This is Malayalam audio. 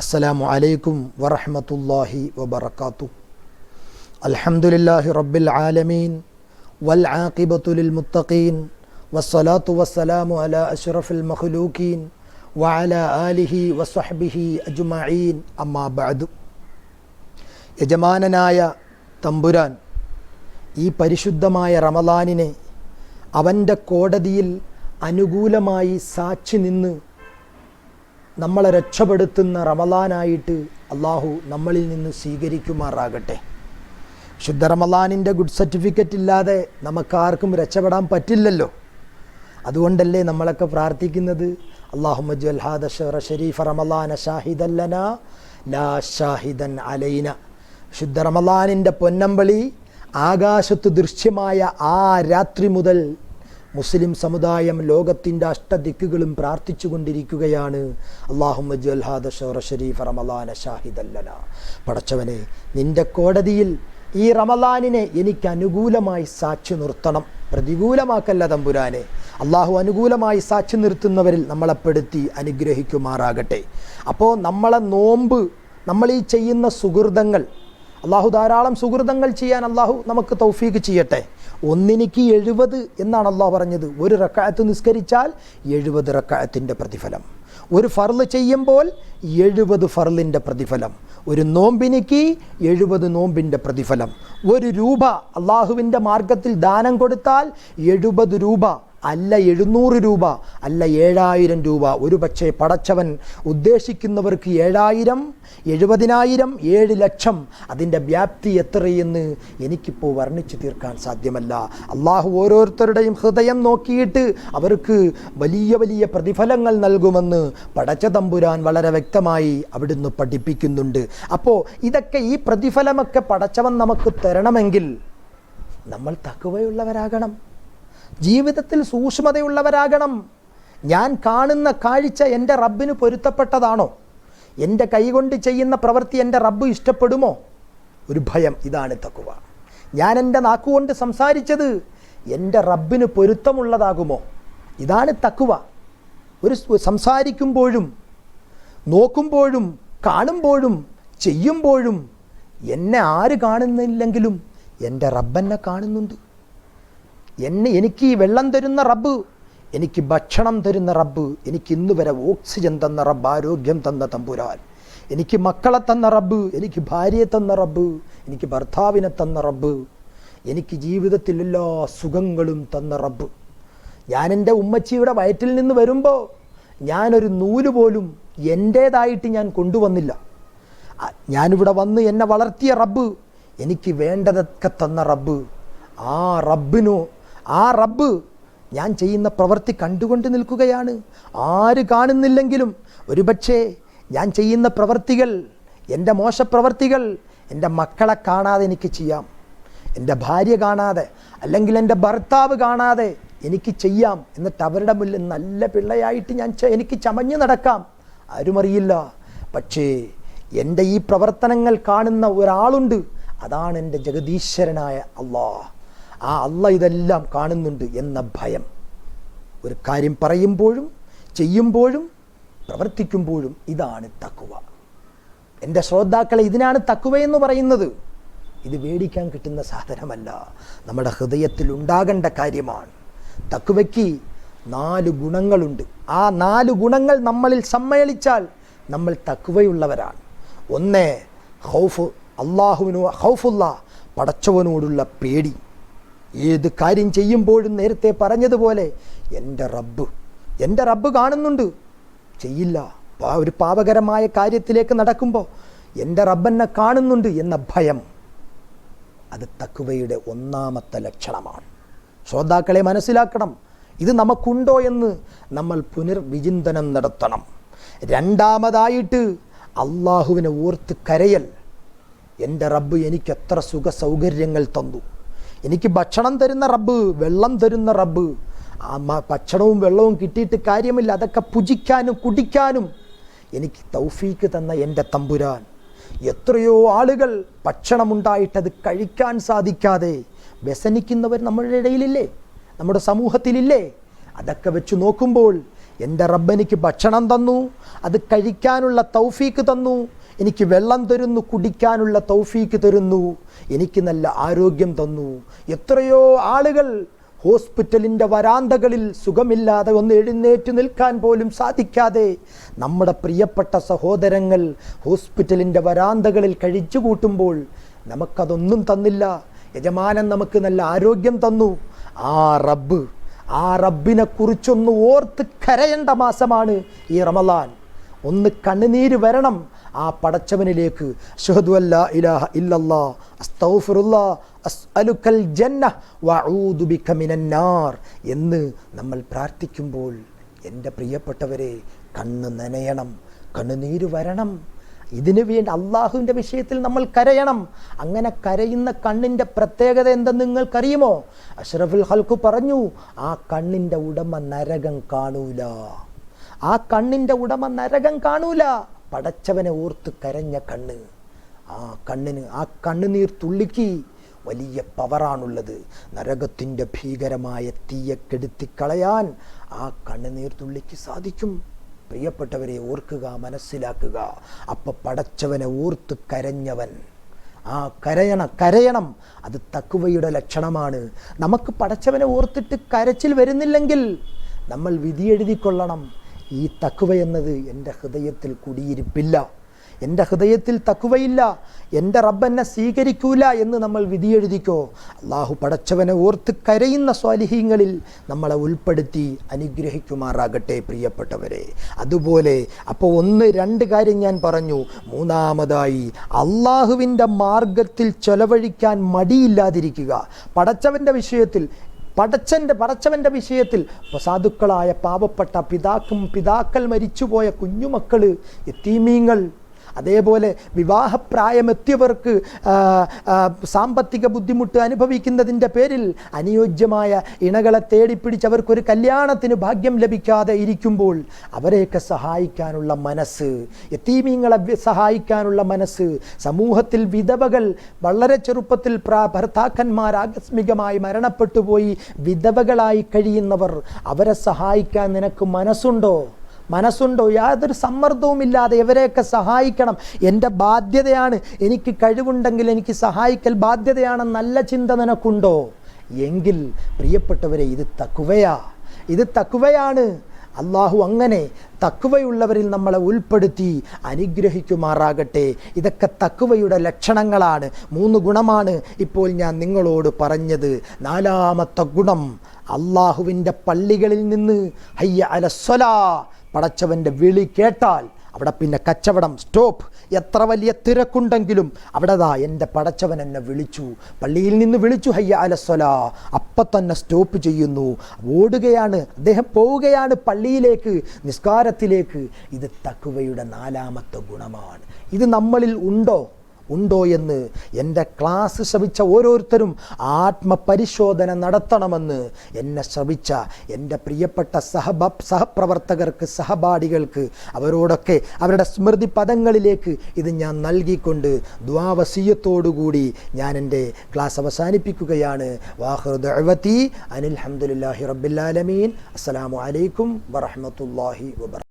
السلام عليكم ورحمة الله وبركاته. الحمد لله رب العالمين والعاقبة للمتقين والصلاة والسلام على أشرف المخلوقين وعلى آله وصحبه أجمعين أما بعد. യജമാനനായ തമ്പുരാൻ ഈ പരിശുദ്ധമായ റമളാനിനെ അവൻ്റെ കോടതിയിൽ അനുകൂലമായി സാക്ഷി നിന്ന് നമ്മളെ രക്ഷപ്പെടുത്തുന്ന റമളാനായിട്ട് അള്ളാഹു നമ്മളിൽ നിന്ന് സ്വീകരിക്കുമാറാകട്ടെ. ശുദ്ധ റമളാനിൻ്റെ ഗുഡ് സർട്ടിഫിക്കറ്റ് ഇല്ലാതെ നമുക്കാർക്കും രക്ഷപ്പെടാൻ പറ്റില്ലല്ലോ. അതുകൊണ്ടല്ലേ നമ്മളൊക്കെ പ്രാർത്ഥിക്കുന്നത്, അല്ലാഹുമ്മ ജഅൽ ഹാദ ശഹ്റ ശരീഫ റമളാന ഷാഹിദൻ ലനാ ലാ ഷാഹിദൻ അലൈന. ശുദ്ധ റമളാനിൻ്റെ പൊന്നമ്പളി ആകാശത്ത് ദൃശ്യമായ ആ രാത്രി മുതൽ മുസ്ലിം സമുദായം ലോകത്തിൻ്റെ അഷ്ടദിക്കുകളും പ്രാർത്ഥിച്ചു കൊണ്ടിരിക്കുകയാണ്, അല്ലാഹുമ്മ ജഅൽ ഹാദ ശഹ്റ ശരീഫ റമളാന ഷാഹിദൻ ലനാ. പടച്ചവനെ, നിൻ്റെ കോടതിയിൽ ഈ റമളാനിനെ എനിക്ക് അനുകൂലമായി സാക്ഷി നിർത്തണം, പ്രതികൂലമാക്കല്ല തമ്പുരാനെ. അള്ളാഹു അനുകൂലമായി സാക്ഷി നിർത്തുന്നവരിൽ നമ്മളെപ്പെടുത്തി അനുഗ്രഹിക്കുമാറാകട്ടെ. അപ്പോൾ നമ്മളെ നോമ്പ്, നമ്മൾ ഈ ചെയ്യുന്ന സുഹൃതങ്ങൾ, അള്ളാഹു ധാരാളം സുഹൃതങ്ങൾ ചെയ്യാൻ അള്ളാഹു നമുക്ക് തൗഫീക്ക് ചെയ്യട്ടെ. ഒന്നിനിക്ക് 70 എന്നാണ് അള്ളാഹു പറഞ്ഞത്. ഒരു റക്അത്ത് നിസ്കരിച്ചാൽ 70 റക്അത്തിൻ്റെ പ്രതിഫലം, ഒരു ഫർള് ചെയ്യുമ്പോൾ 70 ഫർളിൻ്റെ പ്രതിഫലം, ഒരു നോമ്പിനിക്ക് 70 നോമ്പിൻ്റെ പ്രതിഫലം. 1 രൂപ അള്ളാഹുവിൻ്റെ മാർഗത്തിൽ ദാനം കൊടുത്താൽ 70 രൂപ അല്ല 700 രൂപ അല്ല 7000 രൂപ. ഒരു പക്ഷേ പടച്ചവൻ ഉദ്ദേശിക്കുന്നവർക്ക് 7000, 70,000, 7 ലക്ഷം. അതിൻ്റെ വ്യാപ്തി എത്രയെന്ന് എനിക്കിപ്പോൾ വർണ്ണിച്ചു തീർക്കാൻ സാധ്യമല്ല. അള്ളാഹു ഓരോരുത്തരുടെയും ഹൃദയം നോക്കിയിട്ട് അവർക്ക് വലിയ വലിയ പ്രതിഫലങ്ങൾ നൽകുമെന്ന് പടച്ച തമ്പുരാൻ വളരെ വ്യക്തമായി അവിടുന്ന് പഠിപ്പിക്കുന്നുണ്ട്. അപ്പോൾ ഇതൊക്കെ, ഈ പ്രതിഫലമൊക്കെ പടച്ചവൻ നമുക്ക് തരണമെങ്കിൽ നമ്മൾ തഖ്വയുള്ളവരാകണം, ജീവിതത്തിൽ സൂക്ഷ്മതയുള്ളവരാകണം. ഞാൻ കാണുന്ന കാഴ്ച എൻ്റെ റബ്ബിന് പൊരുത്തപ്പെട്ടതാണോ? എൻ്റെ കൈകൊണ്ട് ചെയ്യുന്ന പ്രവൃത്തി എൻ്റെ റബ്ബ് ഇഷ്ടപ്പെടുമോ? ഒരു ഭയം. ഇതാണ് തഖ്വ. ഞാൻ എൻ്റെ നാക്കുകൊണ്ട് സംസാരിച്ചത് എൻ്റെ റബ്ബിന് പൊരുത്തമുള്ളതാകുമോ? ഇതാണ് തഖ്വ. ഒരു സംസാരിക്കുമ്പോഴും നോക്കുമ്പോഴും കാണുമ്പോഴും ചെയ്യുമ്പോഴും എന്നെ ആര് കാണുന്നില്ലെങ്കിലും എൻ്റെ റബ്ബെന്നെ കാണുന്നുണ്ട്. എനിക്ക് വെള്ളം തരുന്ന റബ്ബ്, എനിക്ക് ഭക്ഷണം തരുന്ന റബ്ബ്, എനിക്ക് ഇന്ന് വരെ ഓക്സിജൻ തന്ന റബ്ബ്, ആരോഗ്യം തന്ന തമ്പുരാൻ, എനിക്ക് മക്കളെ തന്ന റബ്ബ്, എനിക്ക് ഭാര്യയെ തന്ന റബ്ബ്, എനിക്ക് ഭർത്താവിനെ തന്ന റബ്ബ്, എനിക്ക് ജീവിതത്തിൽ എല്ലാ സുഖങ്ങളും തന്ന റബ്ബ്. ഞാൻ എൻ്റെ ഉമ്മച്ചിയുടെ വയറ്റിൽ നിന്ന് വരുമ്പോൾ ഞാനൊരു നൂല് പോലും എൻ്റേതായിട്ട് ഞാൻ കൊണ്ടുവന്നില്ല. ഞാനിവിടെ വന്ന് എന്നെ വളർത്തിയ റബ്ബ്, എനിക്ക് വേണ്ടതൊക്കെ തന്ന റബ്ബ്. ആ റബ്ബ് ഞാൻ ചെയ്യുന്ന പ്രവൃത്തി കണ്ടുകൊണ്ട് നിൽക്കുകയാണ്. ആര് കാണുന്നില്ലെങ്കിലും ഒരുപക്ഷേ ഞാൻ ചെയ്യുന്ന പ്രവൃത്തികൾ, എൻ്റെ മോശപ്രവൃത്തികൾ എൻ്റെ മക്കളെ കാണാതെ എനിക്ക് ചെയ്യാം, എൻ്റെ ഭാര്യ കാണാതെ, അല്ലെങ്കിൽ എൻ്റെ ഭർത്താവ് കാണാതെ എനിക്ക് ചെയ്യാം. എന്നിട്ട് അവരുടെ മുന്നിൽ നല്ല പിള്ളയായിട്ട് എനിക്ക് ചമഞ്ഞു നടക്കാം, ആരുമറിയില്ല. പക്ഷേ എൻ്റെ ഈ പ്രവർത്തനങ്ങൾ കാണുന്ന ഒരാളുണ്ട്, അതാണ് എൻ്റെ ജഗദീശ്വരനായ അള്ളാഹ്. ആ അള്ളാഹ് ഇതെല്ലാം കാണുന്നുണ്ട് എന്ന ഭയം. ഒരു കാര്യം പറയുമ്പോഴും ചെയ്യുമ്പോഴും പ്രവർത്തിക്കുമ്പോഴും ഇതാണ് തഖ്വ. എൻ്റെ ശ്രോതാക്കളെ, ഇതിനാണ് തഖ്വ എന്ന് പറയുന്നത്. ഇത് മേടിക്കാൻ കിട്ടുന്ന സാധനമല്ല, നമ്മുടെ ഹൃദയത്തിൽ ഉണ്ടാകേണ്ട കാര്യമാണ്. തഖ്വയ്ക്ക് 4 ഗുണങ്ങളുണ്ട്. ആ 4 ഗുണങ്ങൾ നമ്മളിൽ സമ്മേളിച്ചാൽ നമ്മൾ തഖ്വയുള്ളവരാണ്. 1, ഖൗഫ്, ഖൗഫുല്ലാഹ്, പടച്ചവനോടുള്ള പേടി. ഏത് കാര്യം ചെയ്യുമ്പോഴും നേരത്തെ പറഞ്ഞതുപോലെ എൻ്റെ റബ്ബ് കാണുന്നുണ്ട്, ചെയ്യില്ല. ഒരു പാപകരമായ കാര്യത്തിലേക്ക് നടക്കുമ്പോൾ എൻ്റെ റബ്ബെന്നെ കാണുന്നുണ്ട് എന്ന ഭയം, അത് തഖ്വയുടെ 1ാമത്തെ ലക്ഷണമാണ്. ശ്രോതാക്കളെ, മനസ്സിലാക്കണം, ഇത് നമുക്കുണ്ടോ എന്ന് നമ്മൾ പുനർവിചിന്തനം നടത്തണം. 2ാമതായിട്ട് അള്ളാഹുവിനെ ഓർത്ത് കരയൽ. എൻ്റെ റബ്ബ് എനിക്ക് എത്ര സുഖ സൗകര്യങ്ങൾ തന്നു, എനിക്ക് ഭക്ഷണം തരുന്ന റബ്ബ്, വെള്ളം തരുന്ന റബ്ബ്. ഭക്ഷണവും വെള്ളവും കിട്ടിയിട്ട് കാര്യമില്ല, അതൊക്കെ പുജിക്കാനും കുടിക്കാനും എനിക്ക് തൗഫീക്ക് തന്ന എൻ്റെ തമ്പുരാൻ. എത്രയോ ആളുകൾ ഭക്ഷണമുണ്ടായിട്ടത് കഴിക്കാൻ സാധിക്കാതെ വ്യസനിക്കുന്നവർ നമ്മുടെ ഇടയിലില്ലേ, നമ്മുടെ സമൂഹത്തിലില്ലേ? അതൊക്കെ വെച്ച് നോക്കുമ്പോൾ എൻ്റെ റബ്ബ് എനിക്ക് ഭക്ഷണം തന്നു, അത് കഴിക്കാനുള്ള തൗഫീക്ക് തന്നു, എനിക്ക് വെള്ളം തരുന്നു, കുടിക്കാനുള്ള തൗഫീക്ക് തരുന്നു, എനിക്ക് നല്ല ആരോഗ്യം തന്നു. എത്രയോ ആളുകൾ ഹോസ്പിറ്റലിൻ്റെ വരാന്തകളിൽ സുഖമില്ലാതെ ഒന്ന് എഴുന്നേറ്റ് നിൽക്കാൻ പോലും സാധിക്കാതെ നമ്മുടെ പ്രിയപ്പെട്ട സഹോദരങ്ങൾ ഹോസ്പിറ്റലിൻ്റെ വരാന്തകളിൽ കഴിച്ചു കൂട്ടുമ്പോൾ നമുക്കതൊന്നും തന്നില്ല. യജമാനൻ നമുക്ക് നല്ല ആരോഗ്യം തന്നു. ആ റബ്ബിനെ കുറിച്ചൊന്ന് ഓർത്ത് കരയേണ്ട മാസമാണ് ഈ റമളാൻ. ഒന്ന് കണ്ണുനീര് വരണം ആ പടച്ചവനിലേക്ക്. അശ്ഹദു അല്ലാ ഇലാഹ ഇല്ലല്ലാഹ് അസ്തഗ്ഫിറുല്ലാഹ് അസ്അലുക്കൽ ജന്ന വഅഊദു ബിക മിനന്നാർ എന്ന് നമ്മൾ പ്രാർത്ഥിക്കുമ്പോൾ എൻ്റെ പ്രിയപ്പെട്ടവരെ കണ്ണ് നനയണം, കണ്ണുനീര് വരണം. ഇതിനു വേണ്ടി അള്ളാഹുവിൻ്റെ വിഷയത്തിൽ നമ്മൾ കരയണം. അങ്ങനെ കരയുന്ന കണ്ണിൻ്റെ പ്രത്യേകത എന്തെന്ന് നിങ്ങൾക്കറിയുമോ? അഷ്റഫുൽ ഖൽഖ് പറഞ്ഞു, ആ കണ്ണിൻ്റെ ഉടമ നരകം കാണൂല. ആ കണ്ണിൻ്റെ ഉടമ നരകം കാണൂല. പടച്ചവനെ ഓർത്ത് കരഞ്ഞ കണ്ണ്, ആ കണ്ണിന്, ആ കണ്ണുനീർ തുള്ളിക്ക് വലിയ പവറാണുള്ളത്. നരകത്തിൻ്റെ ഭീകരമായ തീയെ കെടുത്തിക്കളയാൻ ആ കണ്ണുനീർ തുള്ളിക്ക് സാധിക്കും. പ്രിയപ്പെട്ടവരെ ഓർക്കുക, മനസ്സിലാക്കുക. അപ്പം പടച്ചവനെ ഓർത്ത് കരഞ്ഞവൻ, ആ കരയണം. അത് തഖ്വയുടെ ലക്ഷണമാണ്. നമുക്ക് പടച്ചവനെ ഓർത്തിട്ട് കരച്ചിൽ വരുന്നില്ലെങ്കിൽ നമ്മൾ വിധിയെഴുതിക്കൊള്ളണം. ഈ തഖ്വ എന്നത് എൻ്റെ ഹൃദയത്തിൽ കുടിയിരിപ്പില്ല, എൻ്റെ ഹൃദയത്തിൽ തഖ്വയില്ല, എൻ്റെ റബ്ബ് എന്നെ സ്വീകരിക്കൂല എന്ന് നമ്മൾ വിധിയെഴുതിക്കോ. അള്ളാഹു പടച്ചവനെ ഓർത്ത് കരയുന്ന സ്വാലിഹീങ്ങളിൽ നമ്മളെ ഉൾപ്പെടുത്തി അനുഗ്രഹിക്കുമാറാകട്ടെ പ്രിയപ്പെട്ടവരെ. അതുപോലെ അപ്പോൾ 1-2 കാര്യം ഞാൻ പറഞ്ഞു. മൂന്നാമതായി അള്ളാഹുവിൻ്റെ മാർഗത്തിൽ ചെലവഴിക്കാൻ മടിയില്ലാതിരിക്കുക. പടച്ചവൻ്റെ വിഷയത്തിൽ സാധുക്കളായ പാവപ്പെട്ട പിതാക്കൾ മരിച്ചുപോയ കുഞ്ഞുമക്കൾ, യതീമീങ്ങൾ, അതേപോലെ വിവാഹപ്രായമെത്തിയവർക്ക് സാമ്പത്തിക ബുദ്ധിമുട്ട് അനുഭവിക്കുന്നതിൻ്റെ പേരിൽ അനുയോജ്യമായ ഇണകളെ തേടിപ്പിടിച്ച് അവർക്കൊരു കല്യാണത്തിന് ഭാഗ്യം ലഭിക്കാതെ ഇരിക്കുമ്പോൾ അവരെയൊക്കെ സഹായിക്കാനുള്ള മനസ്സ്, യതീമീങ്ങളെ സഹായിക്കാനുള്ള മനസ്സ്, സമൂഹത്തിൽ വിധവകൾ, വളരെ ചെറുപ്പത്തിൽ ഭർത്താക്കന്മാർ ആകസ്മികമായി മരണപ്പെട്ടു പോയി വിധവകളായി കഴിയുന്നവർ, അവരെ സഹായിക്കാൻ നിനക്ക് മനസ്സുണ്ടോ? യാതൊരു സമ്മർദ്ദവുമില്ലാതെ ഇവരെയൊക്കെ സഹായിക്കണം, എൻ്റെ ബാധ്യതയാണ്, എനിക്ക് കഴിവുണ്ടെങ്കിൽ എനിക്ക് സഹായിക്കൽ ബാധ്യതയാണെന്ന് നല്ല ചിന്ത നിനക്കുണ്ടോ? എങ്കിൽ പ്രിയപ്പെട്ടവരെ, ഇത് തഖ്വയാണ്. അള്ളാഹു അങ്ങനെ തഖ്വയുള്ളവരിൽ നമ്മളെ ഉൾപ്പെടുത്തി അനുഗ്രഹിക്കുമാറാകട്ടെ. ഇതൊക്കെ തഖ്വയുടെ ലക്ഷണങ്ങളാണ്. 3 ഗുണമാണ് ഇപ്പോൾ ഞാൻ നിങ്ങളോട് പറഞ്ഞത്. 4ാമത്തെ ഗുണം, അള്ളാഹുവിൻ്റെ പള്ളികളിൽ നിന്ന് ഹയ്യ അലസ്സലാ, പടച്ചവൻ്റെ വിളി കേട്ടാൽ അവിടെ പിന്നെ കച്ചവടം സ്റ്റോപ്പ്. എത്ര വലിയ തിരക്കുണ്ടെങ്കിലും അവിടെ എൻ്റെ പടച്ചവൻ എന്നെ വിളിച്ചു, പള്ളിയിൽ നിന്ന് വിളിച്ചു, ഹയ്യ അലസ്സലാ, അപ്പം തന്നെ സ്റ്റോപ്പ് ചെയ്യുന്നു, ഓടുകയാണ്, അദ്ദേഹം പോവുകയാണ് പള്ളിയിലേക്ക്, നിസ്കാരത്തിലേക്ക്. ഇത് തഖ്വയുടെ 4ാമത്തെ ഗുണമാണ്. ഇത് നമ്മളിൽ ഉണ്ടോ എന്ന് എൻ്റെ ക്ലാസ് ശ്രവിച്ച ഓരോരുത്തരും ആത്മപരിശോധന നടത്തണമെന്ന് എന്നെ ശ്രവിച്ച എൻ്റെ പ്രിയപ്പെട്ട സഹപ്രവർത്തകർക്ക്, സഹപാഠികൾക്ക്, അവരോടൊക്കെ അവരുടെ സ്മൃതി പദങ്ങളിലേക്ക് ഇത് ഞാൻ നൽകിക്കൊണ്ട് ദുആവസിയത്തോടുകൂടി ഞാൻ എൻ്റെ ക്ലാസ് അവസാനിപ്പിക്കുകയാണ്. വാഖിറു ദഅവതി അനിൽ ഹംദുലില്ലാഹി റബ്ബിൽ ആലമീൻ. അസ്സലാമു അലൈക്കും വറഹ്മത്തുള്ളാഹി വബറകാതുഹു.